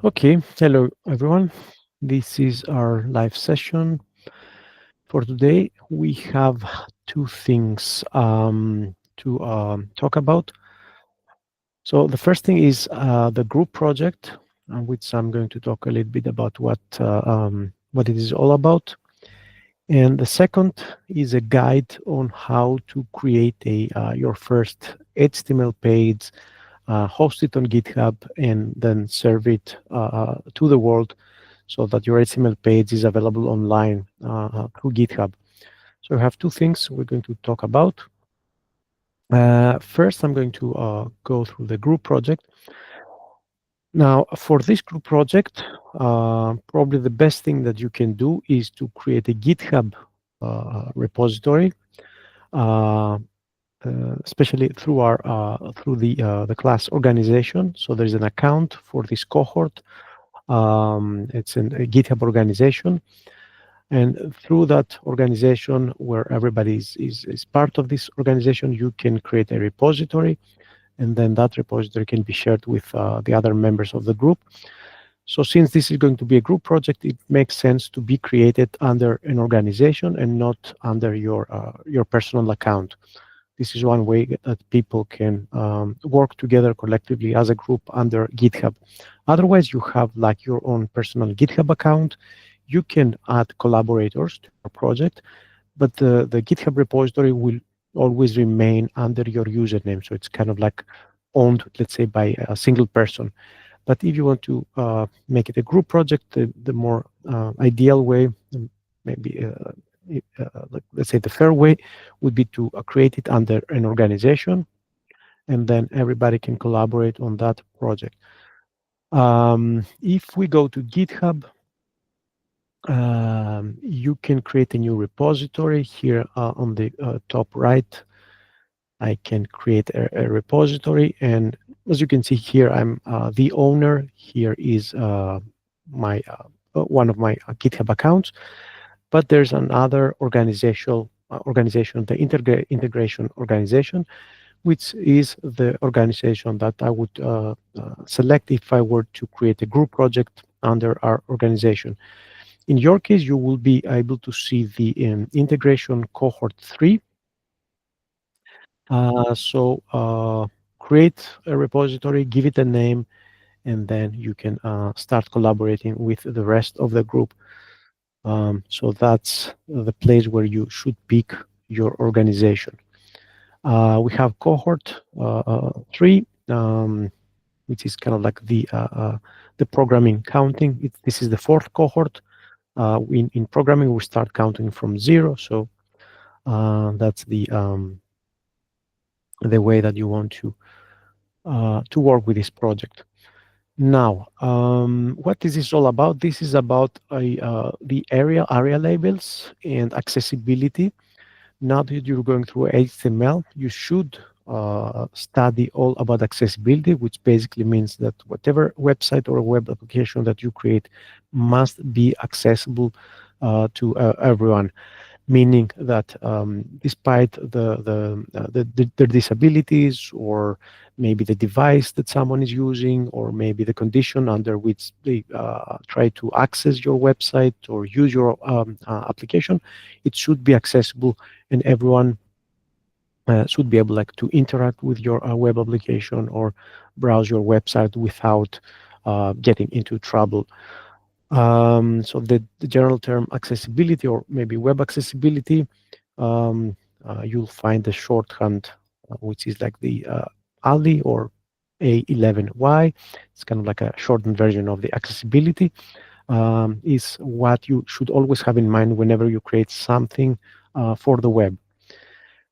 Okay, hello everyone. This is our live session for today. We have two things to talk about. So the first thing is the group project, which I'm going to talk a little bit about what it is all about. And the second is a guide on how to create a your first HTML page, host it on GitHub, and then serve it to the world so that your HTML page is available online through GitHub. So we have two things we're going to talk about. First, I'm going to go through the group project. Now, for this group project, probably the best thing that you can do is to create a GitHub repository, uh, especially through our through the class organization. So there's an account for this cohort. It's a GitHub organization. And through that organization, where everybody is part of this organization, you can create a repository, and then that repository can be shared with the other members of the group. So since this is going to be a group project, it makes sense to be created under an organization and not under your personal account. This is one way that people can work together collectively as a group under GitHub. Otherwise, you have like your own personal GitHub account. You can add collaborators to your project, but the GitHub repository will always remain under your username. So it's kind of like owned, let's say, by a single person. But if you want to make it a group project, the more ideal way, maybe let's say the fair way, would be to create it under an organization, and then everybody can collaborate on that project. If we go to GitHub, you can create a new repository here on the top right. I can create a repository, and as you can see here, I'm the owner. Here is my one of my GitHub accounts, but there's another organization, the in-tech-gration organization, which is the organization that I would select if I were to create a group project under our organization. In your case, you will be able to see the integration cohort 3. Create a repository, give it a name, and then you can start collaborating with the rest of the group. So that's the place where you should pick your organization. We have cohort 3, which is kind of like the programming counting. This is the fourth cohort. In programming, we start counting from 0. So that's the way that you want to work with this project. Now, what is this all about? This is about the ARIA labels and accessibility. Now that you're going through HTML, you should study all about accessibility, which basically means that whatever website or web application that you create must be accessible to everyone. Meaning that despite their disabilities, or maybe the device that someone is using, or maybe the condition under which they try to access your website or use your application, it should be accessible, and everyone should be able to interact with your web application or browse your website without getting into trouble. So the general term accessibility, or maybe web accessibility, you'll find the shorthand, which is like the ALI or A11Y. It's kind of like a shortened version of the accessibility. Is what you should always have in mind whenever you create something for the web.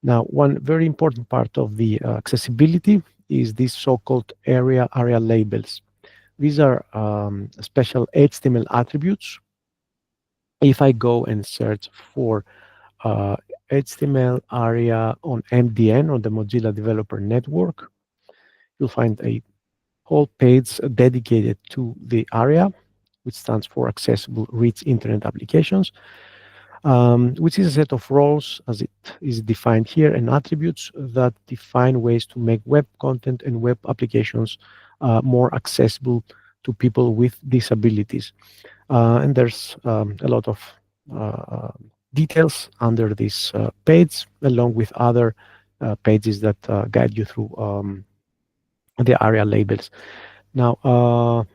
Now, one very important part of the accessibility is these so-called ARIA labels. These are special HTML attributes. If I go and search for HTML ARIA on MDN, or the Mozilla Developer Network, you'll find a whole page dedicated to the ARIA, which stands for Accessible Rich Internet Applications, which is a set of roles, as it is defined here, and attributes that define ways to make web content and web applications more accessible to people with disabilities. And there's a lot of uh, details under this page, along with other pages that guide you through the ARIA labels. Now,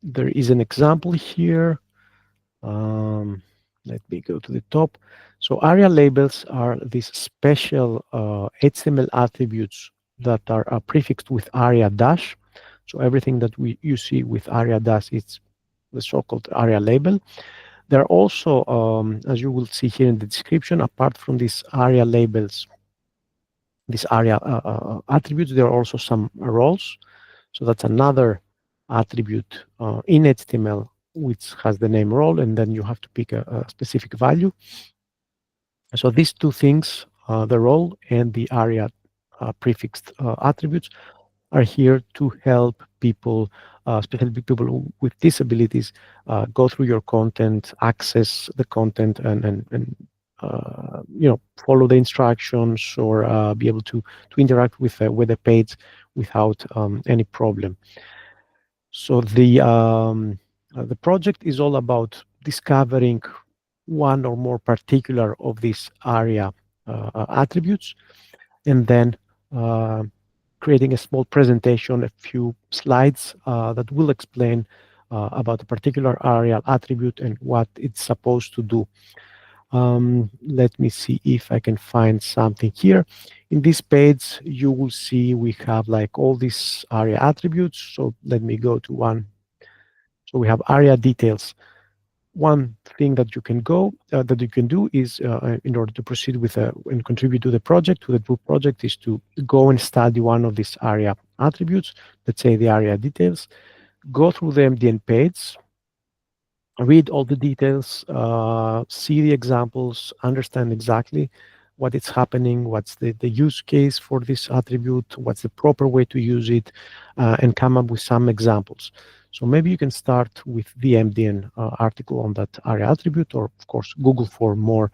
there is an example here. Um, Let me go to the top. So ARIA labels are these special HTML attributes that are prefixed with ARIA dash. So everything that you see with ARIA dash is the so-called ARIA label. There are also, as you will see here in the description, apart from these ARIA labels, these ARIA attributes, there are also some roles. So that's another attribute in HTML which has the name role, and then you have to pick a specific value. So these two things, the role and the ARIA prefixed attributes, are here to help people, especially people with disabilities, go through your content, access the content, and follow the instructions, or be able to interact with the page without any problem. So the project is all about discovering one or more particular of these ARIA attributes, and then uh, creating a small presentation, a few slides that will explain about a particular ARIA attribute and what it's supposed to do. Let me see if I can find something here. In this page, you will see we have like all these ARIA attributes. So let me go to one. So we have ARIA details. One thing that you can do is, in order to proceed with and contribute to the project, to the group project, is to go and study one of these ARIA attributes. Let's say the ARIA details. Go through the MDN page, read all the details, see the examples, understand exactly what is happening, what's the use case for this attribute, what's the proper way to use it, and come up with some examples. So maybe you can start with the MDN article on that ARIA attribute, or of course, Google for more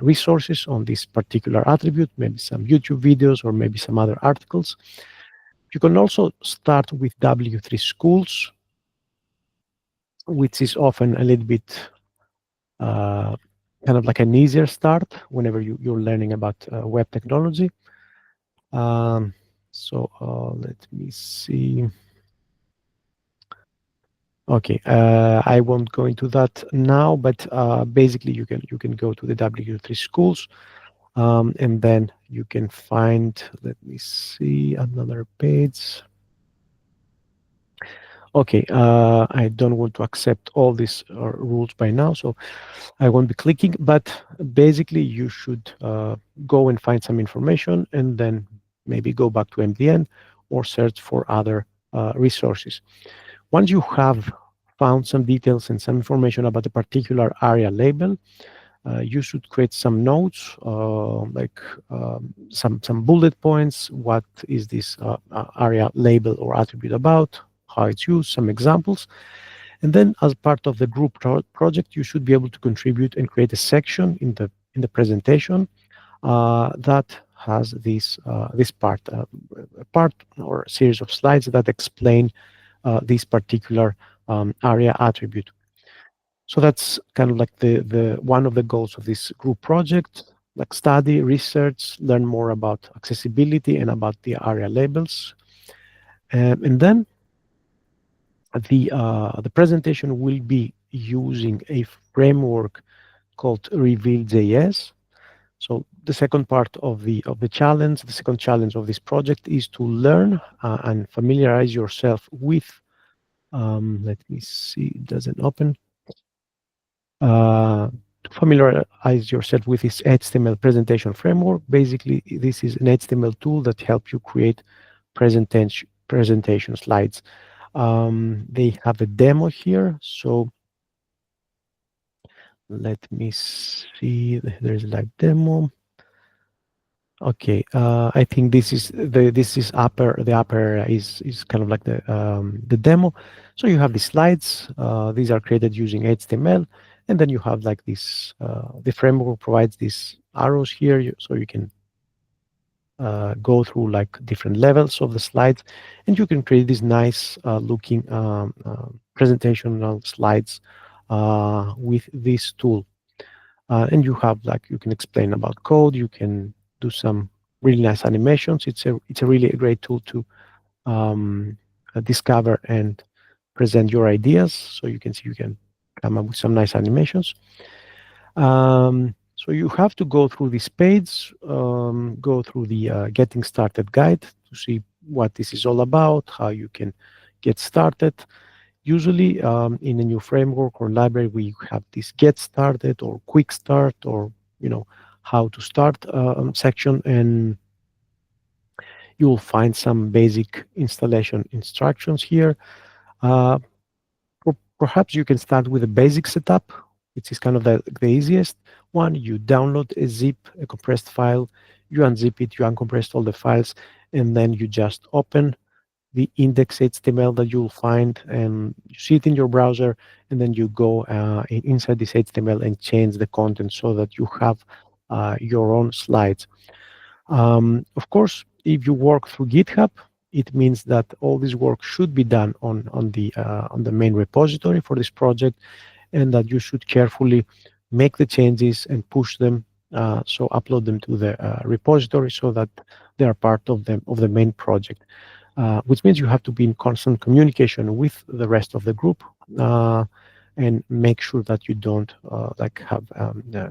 resources on this particular attribute, maybe some YouTube videos or maybe some other articles. You can also start with W3 schools, which is often a little bit kind of like an easier start whenever you're learning about web technology. Let me see. Okay, I won't go into that now, but basically you can go to the W3 schools, and then you can find. Let me see another page. Okay, I don't want to accept all these rules by now, so I won't be clicking, but basically you should go and find some information and then maybe go back to MDN or search for other resources. Once you have found some details and some information about a particular ARIA label, you should create some notes, like some bullet points. What is this ARIA label or attribute about? How it's used, some examples. And then as part of the group project, you should be able to contribute and create a section in the presentation that has this part or a series of slides that explain this particular ARIA attribute. So that's kind of like the one of the goals of this group project, like study, research, learn more about accessibility and about the ARIA labels. And then the presentation will be using a framework called Reveal.js. So the second part of the challenge, the second challenge of this project, is to learn and familiarize yourself with. Let me see, it doesn't open. To familiarize yourself with this HTML presentation framework. Basically, this is an HTML tool that helps you create presentation slides. They have a demo here, so let me see. There's like demo. Okay, I think this is the upper is kind of like the demo. So you have the slides. These are created using HTML, and then you have like this. The framework provides these arrows here, so you can go through like different levels of the slides, and you can create these nice looking presentational slides with this tool. And you have like you can explain about code, you can do some really nice animations. It's a really a great tool to discover and present your ideas. So you can see you can come up with some nice animations. So you have to go through this page, go through the getting started guide to see what this is all about, how you can get started. Usually in a new framework or library, we have this get started or quick start or, how to start section, and you'll find some basic installation instructions here. Uh, Perhaps you can start with a basic setup, which is kind of the easiest one. You download a zip, a compressed file, you unzip it, you uncompress all the files, and then you just open the index HTML that you'll find, and you see it in your browser, and then you go inside this HTML and change the content so that you have your own slides. Of course, if you work through GitHub, it means that all this work should be done on the main repository for this project, and that you should carefully make the changes and push them. So upload them to the repository so that they are part of the main project. Which means you have to be in constant communication with the rest of the group, and make sure that you don't like have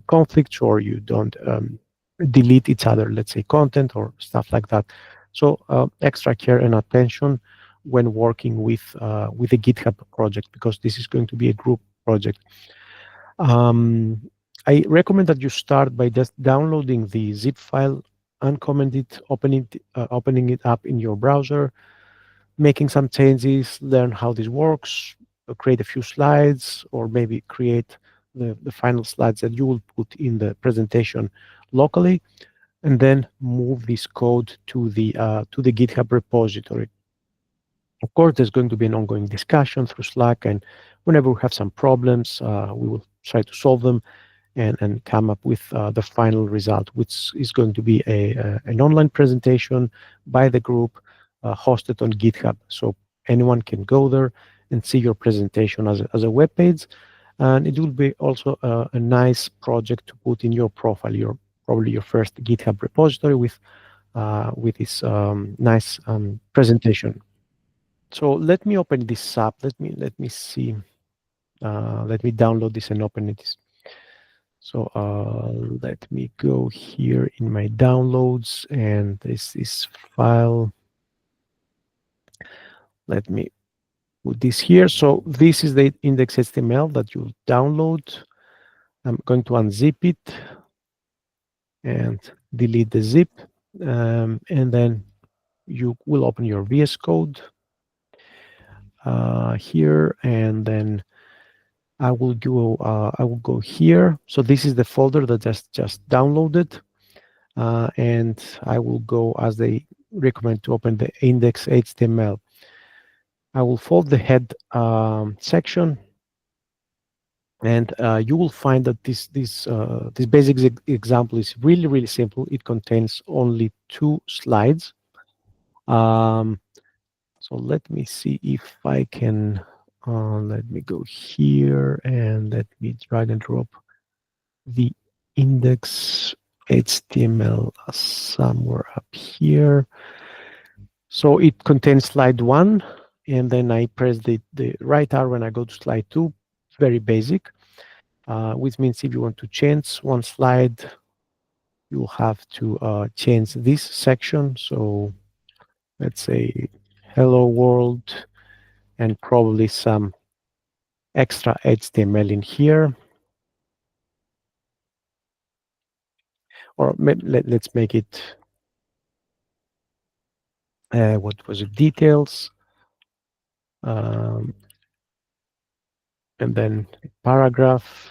conflicts, or you don't delete each other, let's say, content or stuff like that. So extra care and attention when working with a GitHub project, because this is going to be a group project. I recommend that you start by just downloading the zip file, uncomment it, opening it up in your browser, making some changes, learn how this works, create a few slides, or maybe create the final slides that you will put in the presentation locally, and then move this code to the GitHub repository. Of course, there's going to be an ongoing discussion through Slack, and whenever we have some problems, we will try to solve them and come up with the final result, which is going to be an online presentation by the group, hosted on GitHub. So anyone can go there and see your presentation as a web page. And it will be also a nice project to put in your profile, probably your first GitHub repository with this nice presentation. So let me open this up. Let me see. Let me download this and open it. So let me go here in my downloads, and this file. Let me put this here. So this is the index.html that you download. I'm going to unzip it and delete the zip, and then you will open your VS Code here, and then I will go here. So this is the folder that just downloaded, and I will go, as they recommend, to open the index.html. I will fold the head section, and you will find that this basic example is really simple. It contains only 2 slides. So let me see if I can. Let me go here and let me drag and drop the index HTML somewhere up here. So it contains slide 1, and then I press the right arrow when I go to slide 2. Very basic, which means if you want to change one slide, you'll have to change this section. So let's say hello world, and probably some extra HTML in here. Or let's make it, what was it, details, and then paragraph,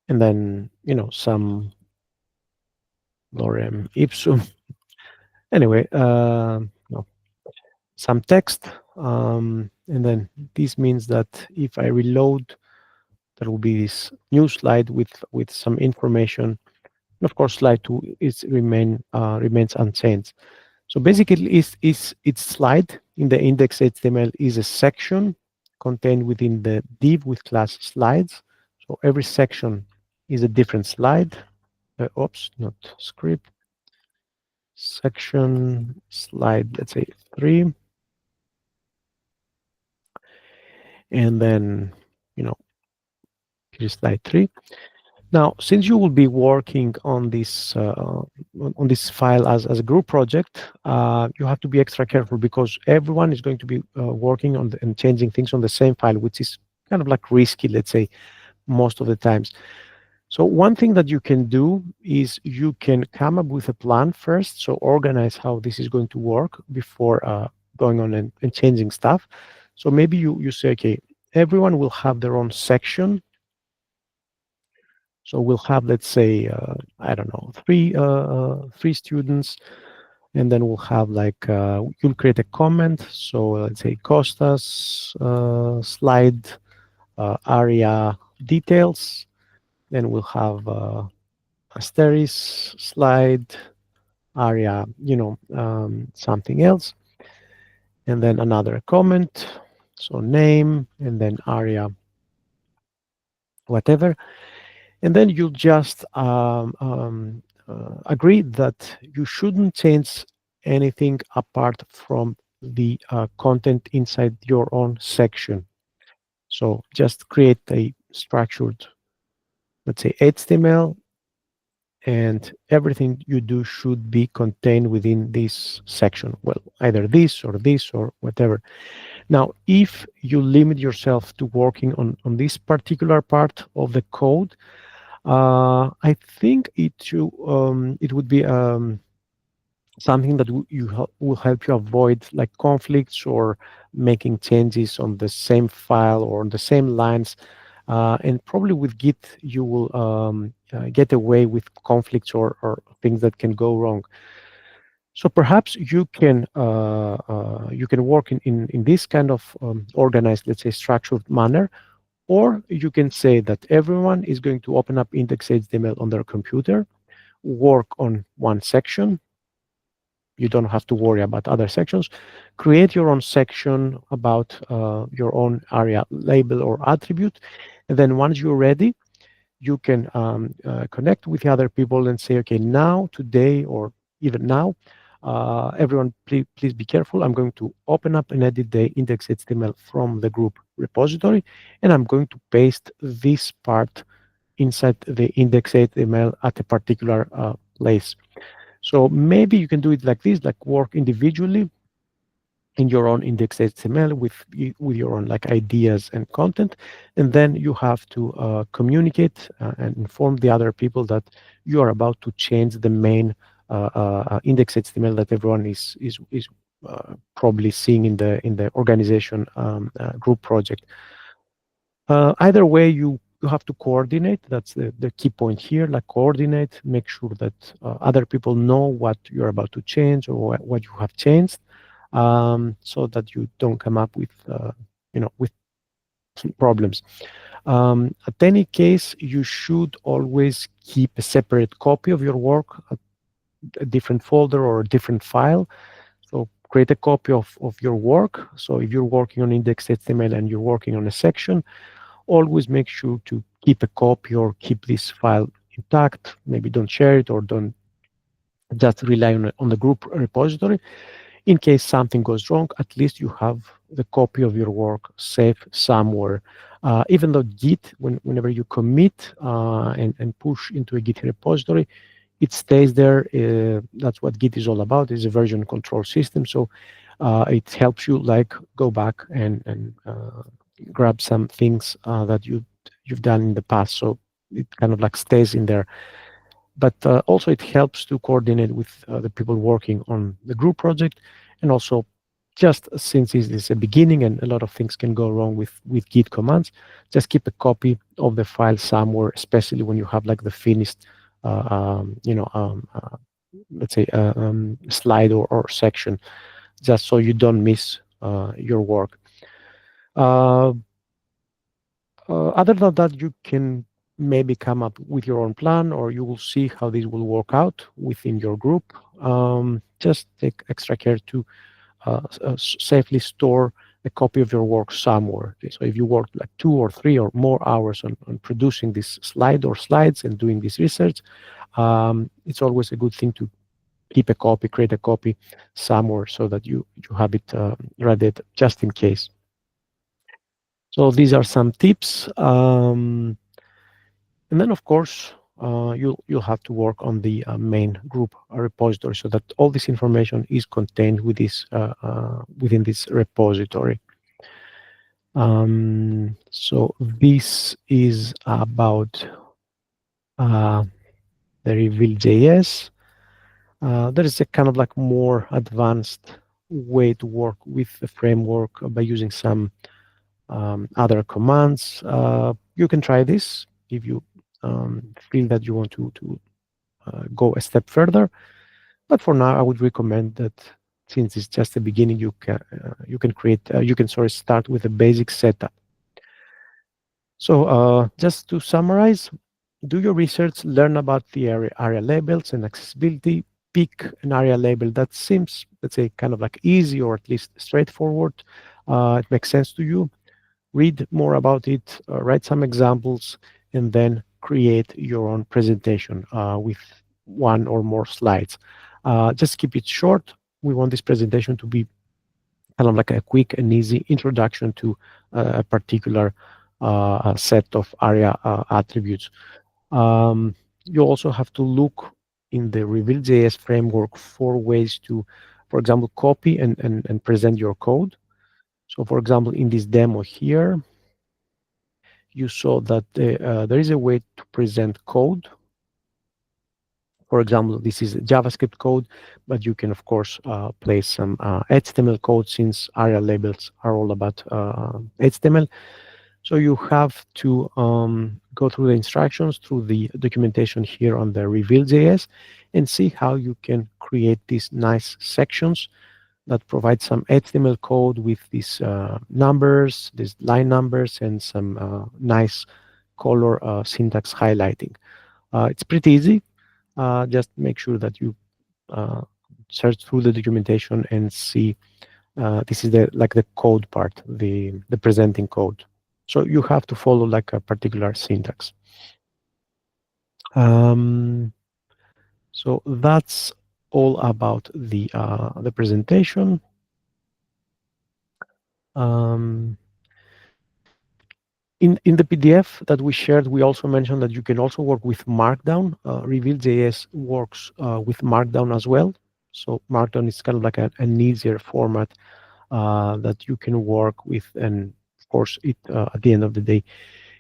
and then, some lorem ipsum. Anyway, no, some text, and then this means that if I reload, there will be this new slide with some information Of course, slide two is remains unchanged. So basically, is its slide in the index HTML is a section contained within the div with class slides. So every section is a different slide. Oops, not script. Section slide, let's say 3, and then here's slide 3. Now, since you will be working on this file as a group project, you have to be extra careful because everyone is going to be working on and changing things on the same file, which is kind of like risky, let's say, most of the times. So one thing that you can do is you can come up with a plan first, so organize how this is going to work before going on and changing stuff. So maybe you say, okay, everyone will have their own section. So we'll have, let's say, I don't know, three students, and then we'll have like you'll create a comment. So let's say Costas slide ARIA details. Then we'll have Asteris slide ARIA, something else, and then another comment. So name and then ARIA, whatever. And then you just agree that you shouldn't change anything apart from the content inside your own section. So just create a structured, let's say, HTML, and everything you do should be contained within this section. Well, either this or whatever. Now, if you limit yourself to working on this particular part of the code, I think it would be something that will help you avoid like conflicts or making changes on the same file or on the same lines. And probably with Git, you will get away with conflicts or things that can go wrong. So perhaps you can work in this kind of organized, let's say, structured manner, or you can say that everyone is going to open up index.html on their computer, work on one section. You don't have to worry about other sections. Create your own section about your own ARIA label or attribute. And then once you're ready, you can connect with the other people and say, okay, now, today, or even now, everyone, please be careful. I'm going to open up and edit the index.html from the group repository, and I'm going to paste this part inside the index.html at a particular place. So maybe you can do it like this, like work individually in your own index.html with your own like ideas and content, and then you have to communicate and inform the other people that you are about to change the main index.html that everyone is probably seeing in the organization group project. Either way, you have to coordinate. That's the key point here. Like coordinate, make sure that other people know what you're about to change or what you have changed, so that you don't come up with with problems. At any case, you should always keep a separate copy of your work, a different folder or a different file. So create a copy of your work. So if you're working on index.html and you're working on a section, always make sure to keep a copy or keep this file intact. Maybe don't share it or don't just rely on the group repository. In case something goes wrong, at least you have the copy of your work safe somewhere. Even though Git, whenever you commit and push into a Git repository, it stays there. That's what Git is all about. It's a version control system. So it helps you like go back and grab some things that you've done in the past. So it kind of like stays in there. But also it helps to coordinate with the people working on the group project. And also, just since it is a beginning and a lot of things can go wrong with Git commands, just keep a copy of the file somewhere, especially when you have like the finished, let's say, slide or section, just so you don't miss your work. Other than that, you can maybe come up with your own plan, or you will see how this will work out within your group. Just take extra care to safely store a copy of your work somewhere. Okay, so if you work like 2 or 3 or more hours on producing this slide or slides and doing this research, it's always a good thing to keep a copy, create a copy somewhere so that you have it ready just in case. So these are some tips. And then, of course, you'll have to work on the main group repository so that all this information is contained within this repository. So this is about the Reveal.js. There is a kind of like more advanced way to work with the framework by using some other commands. You can try this if you feel that you want to go a step further. But for now, I would recommend that since it's just the beginning, you can sort of start with a basic setup. So just to summarize, do your research, learn about the ARIA labels and accessibility, pick an ARIA label that seems, let's say, kind of like easy or at least straightforward. It makes sense to you. Read more about it, write some examples, and then create your own presentation with one or more slides. Just keep it short. We want this presentation to be kind of like a quick and easy introduction to a particular set of ARIA attributes. You also have to look in the Reveal.js framework for ways to, for example, copy and present your code. So for example, in this demo here, you saw that there is a way to present code. For example, this is JavaScript code, but you can, of course, place some HTML code since ARIA labels are all about HTML. So you have to go through the instructions, through the documentation here on the Reveal.js, and see how you can create these nice sections that provide some HTML code with these numbers, these line numbers, and some nice color syntax highlighting. It's pretty easy. Just make sure that you search through the documentation and see this is the code part, the presenting code. So you have to follow like a particular syntax. So that's all about the presentation. In the PDF that we shared, we also mentioned that you can also work with Markdown. Reveal.js works with Markdown as well. So Markdown is kind of like an easier format that you can work with. And of course, at the end of the day,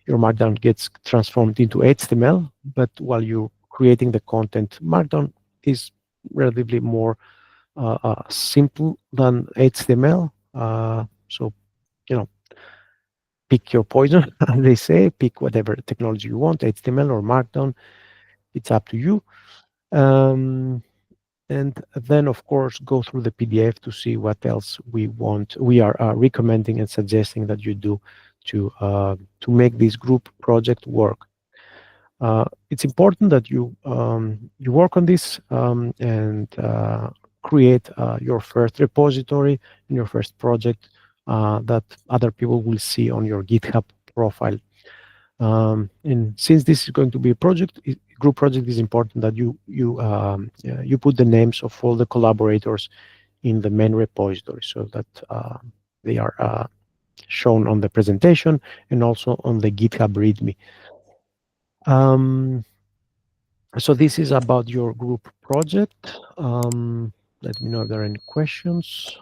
your Markdown gets transformed into HTML. But while you're creating the content, Markdown is relatively more simple than HTML. So, you know, pick your poison, as they say, pick whatever technology you want, HTML or Markdown, it's up to you. And then, of course, go through the PDF to see what else we are recommending and suggesting that you do to make this group project work. It's important that you work on this and create your first repository and your first project that other people will see on your GitHub profile. And since this is going to be a group project, is important that you put the names of all the collaborators in the main repository so that they are shown on the presentation and also on the GitHub README. So this is about your group project. Let me know if there are any questions.